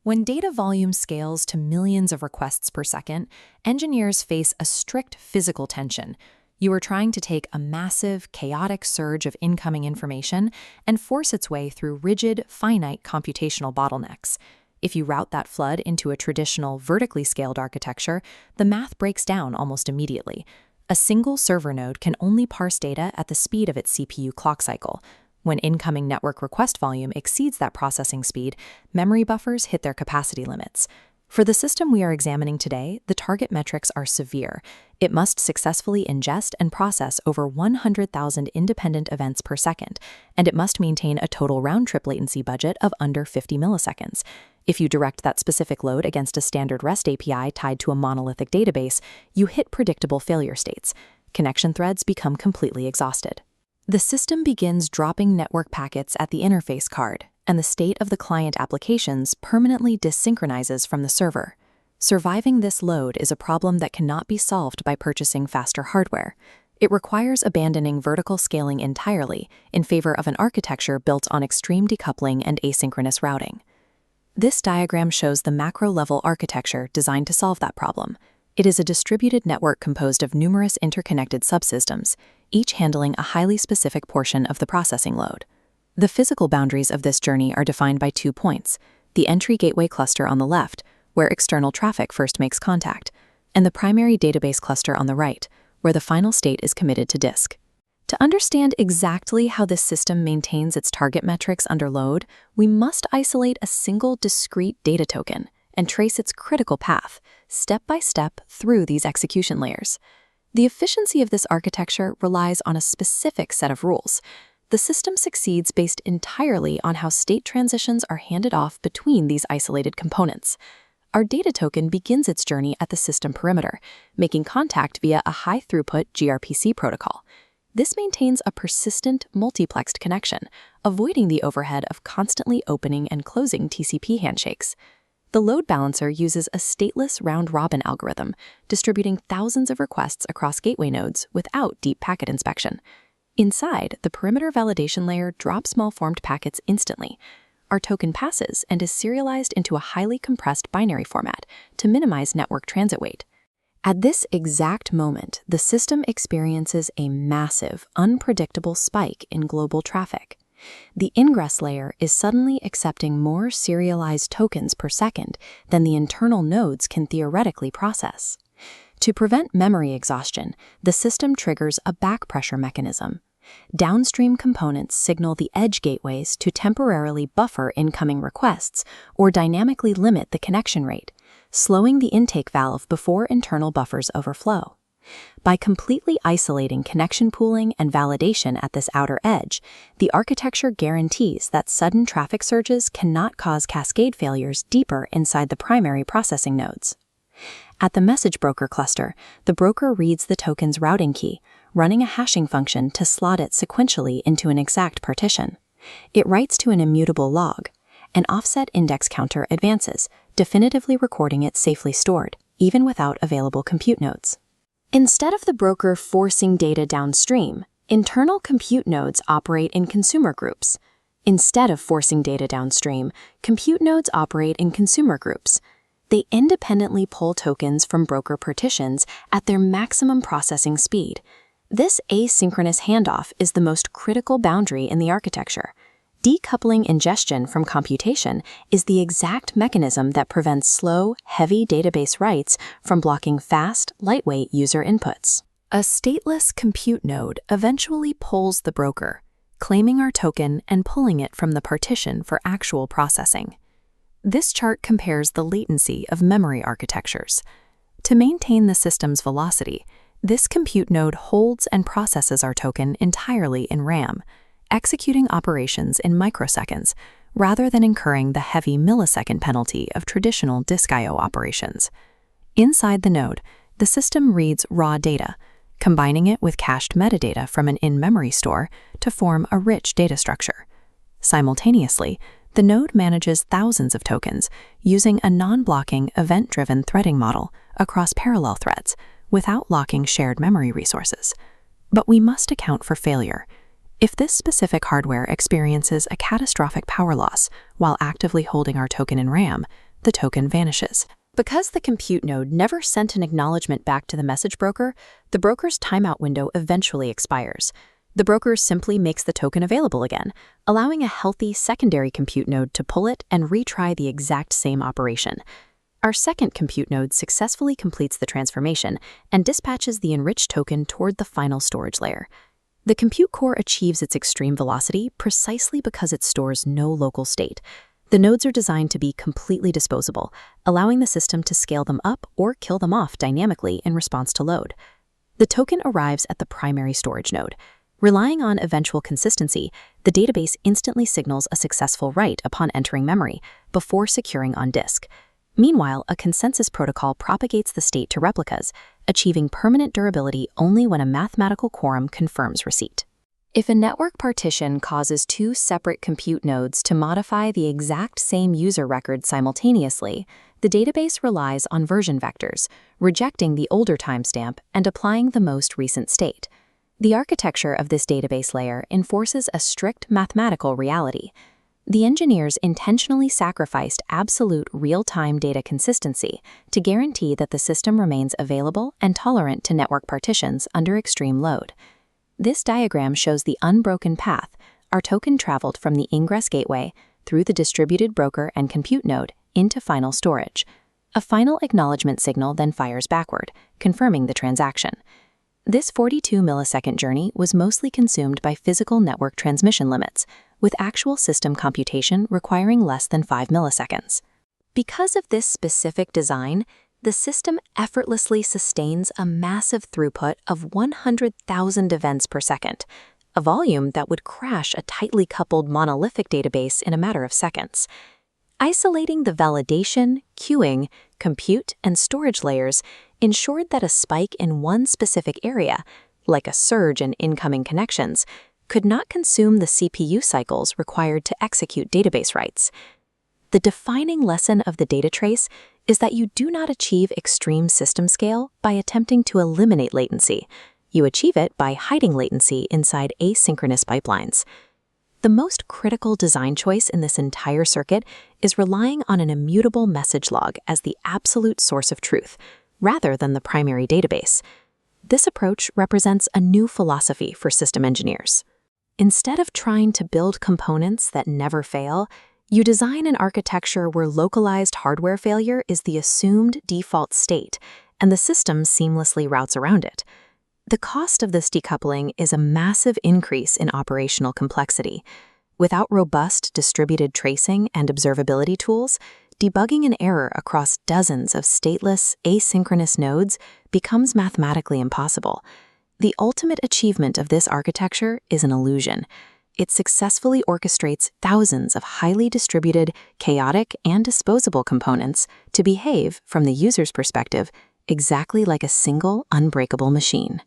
When data volume scales to millions of requests per second, engineers face a strict physical tension. You are trying to take a massive, chaotic surge of incoming information and force its way through rigid, finite computational bottlenecks. If you route that flood into a traditional, vertically scaled architecture, the math breaks down almost immediately. A single server node can only parse data at the speed of its CPU clock cycle. When incoming network request volume exceeds that processing speed, memory buffers hit their capacity limits. For the system we are examining today, the target metrics are severe. It must successfully ingest and process over 100,000 independent events per second, and it must maintain a total round-trip latency budget of under 50 milliseconds. If you direct that specific load against a standard REST API tied to a monolithic database, you hit predictable failure states. Connection threads become completely exhausted. The system begins dropping network packets at the interface card, and the state of the client applications permanently desynchronizes from the server. Surviving this load is a problem that cannot be solved by purchasing faster hardware. It requires abandoning vertical scaling entirely in favor of an architecture built on extreme decoupling and asynchronous routing. This diagram shows the macro-level architecture designed to solve that problem. It is a distributed network composed of numerous interconnected subsystems, each handling a highly specific portion of the processing load. The physical boundaries of this journey are defined by 2 points: the entry gateway cluster on the left, where external traffic first makes contact, and the primary database cluster on the right, where the final state is committed to disk. To understand exactly how this system maintains its target metrics under load, we must isolate a single discrete data token and trace its critical path, step by step, through these execution layers. The efficiency of this architecture relies on a specific set of rules. The system succeeds based entirely on how state transitions are handed off between these isolated components. Our data token begins its journey at the system perimeter, making contact via a high-throughput gRPC protocol. This maintains a persistent, multiplexed connection, avoiding the overhead of constantly opening and closing TCP handshakes. The load balancer uses a stateless round-robin algorithm, distributing thousands of requests across gateway nodes without deep packet inspection. Inside, the perimeter validation layer drops malformed packets instantly. Our token passes and is serialized into a highly compressed binary format to minimize network transit weight. At this exact moment, the system experiences a massive, unpredictable spike in global traffic. The ingress layer is suddenly accepting more serialized tokens per second than the internal nodes can theoretically process. To prevent memory exhaustion, the system triggers a backpressure mechanism. Downstream components signal the edge gateways to temporarily buffer incoming requests or dynamically limit the connection rate, slowing the intake valve before internal buffers overflow. By completely isolating connection pooling and validation at this outer edge, the architecture guarantees that sudden traffic surges cannot cause cascade failures deeper inside the primary processing nodes. At the message broker cluster, the broker reads the token's routing key, running a hashing function to slot it sequentially into an exact partition. It writes to an immutable log. An offset index counter advances, definitively recording it safely stored, even without available compute nodes. Instead of the broker forcing data downstream, internal compute nodes operate in consumer groups. Instead of forcing data downstream, compute nodes operate in consumer groups. They independently pull tokens from broker partitions at their maximum processing speed. This asynchronous handoff is the most critical boundary in the architecture. Decoupling ingestion from computation is the exact mechanism that prevents slow, heavy database writes from blocking fast, lightweight user inputs. A stateless compute node eventually pulls the broker, claiming our token and pulling it from the partition for actual processing. This chart compares the latency of memory architectures. To maintain the system's velocity, this compute node holds and processes our token entirely in RAM, executing operations in microseconds rather than incurring the heavy millisecond penalty of traditional disk I/O operations. Inside the node, the system reads raw data, combining it with cached metadata from an in-memory store to form a rich data structure. Simultaneously, the node manages thousands of tokens using a non-blocking, event-driven threading model across parallel threads without locking shared memory resources. But we must account for failure. If this specific hardware experiences a catastrophic power loss while actively holding our token in RAM, the token vanishes. Because the compute node never sent an acknowledgement back to the message broker, the broker's timeout window eventually expires. The broker simply makes the token available again, allowing a healthy secondary compute node to pull it and retry the exact same operation. Our second compute node successfully completes the transformation and dispatches the enriched token toward the final storage layer. The compute core achieves its extreme velocity precisely because it stores no local state. The nodes are designed to be completely disposable, allowing the system to scale them up or kill them off dynamically in response to load. The token arrives at the primary storage node. Relying on eventual consistency, the database instantly signals a successful write upon entering memory, before securing on disk. Meanwhile, a consensus protocol propagates the state to replicas, achieving permanent durability only when a mathematical quorum confirms receipt. If a network partition causes two separate compute nodes to modify the exact same user record simultaneously, the database relies on version vectors, rejecting the older timestamp and applying the most recent state. The architecture of this database layer enforces a strict mathematical reality. The engineers intentionally sacrificed absolute real-time data consistency to guarantee that the system remains available and tolerant to network partitions under extreme load. This diagram shows the unbroken path our token traveled from the ingress gateway through the distributed broker and compute node into final storage. A final acknowledgement signal then fires backward, confirming the transaction. This 42-millisecond journey was mostly consumed by physical network transmission limits, with actual system computation requiring less than 5 milliseconds. Because of this specific design, the system effortlessly sustains a massive throughput of 100,000 events per second, a volume that would crash a tightly coupled monolithic database in a matter of seconds. Isolating the validation, queuing, compute, and storage layers ensured that a spike in one specific area, like a surge in incoming connections, could not consume the CPU cycles required to execute database writes. The defining lesson of the data trace is that you do not achieve extreme system scale by attempting to eliminate latency. You achieve it by hiding latency inside asynchronous pipelines. The most critical design choice in this entire circuit is relying on an immutable message log as the absolute source of truth, rather than the primary database. This approach represents a new philosophy for system engineers. Instead of trying to build components that never fail, you design an architecture where localized hardware failure is the assumed default state, and the system seamlessly routes around it. The cost of this decoupling is a massive increase in operational complexity. Without robust distributed tracing and observability tools, debugging an error across dozens of stateless, asynchronous nodes becomes mathematically impossible. The ultimate achievement of this architecture is an illusion. It successfully orchestrates thousands of highly distributed, chaotic, and disposable components to behave, from the user's perspective, exactly like a single, unbreakable machine.